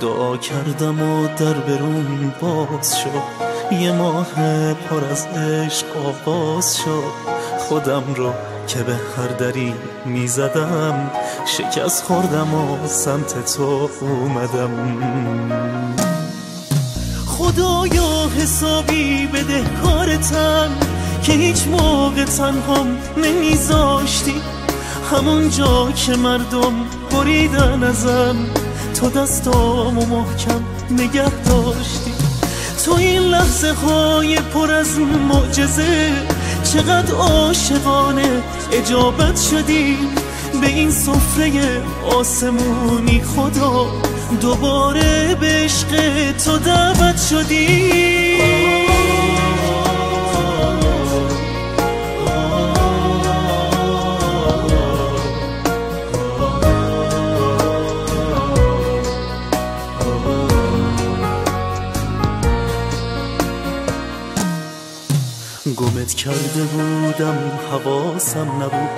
دعا کردم و در برون باز شد، یه ماه پر از عشق آغاز شد. خودم رو که به هر دری میزدم شکست خوردم و سمت تو اومدم. خدایا حسابی بده کارتم که هیچ موقع تنهام نمیذاشتی، همون جا که مردم بریدن ازم تو دستامو محکم نگه داشتی. تو این لحظه های پر از معجزه چقدر عاشقانه اجابت شدی به این سفره آسمونی. خدا دوباره به عشق تو دعوت شدی. گمت کرده بودم حواسم نبود،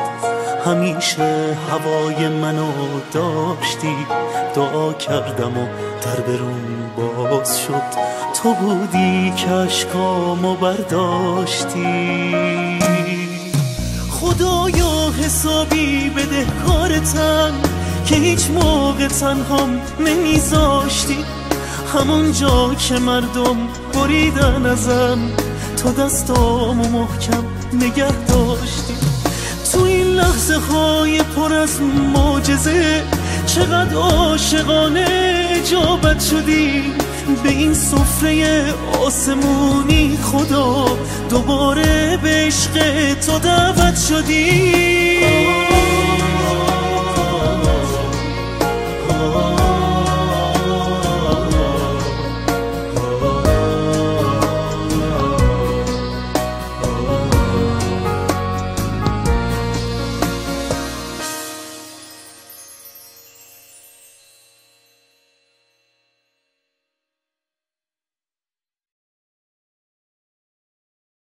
همیشه هوای منو داشتی. دعا کردم و در برون باز شد، تو بودی که اشکامو برداشتی. خدایا حسابی بده کارتم که هیچ موقع تنهام نمیذاشتی، همون جا که مردم بریدن ازم تو دستامو محکم نگه داشتی. تو این لحظه های پر از معجزه چقدر عاشقانه اجابت شدی به این سفره آسمونی. خدا دوباره به عشق تو دعوت شدی.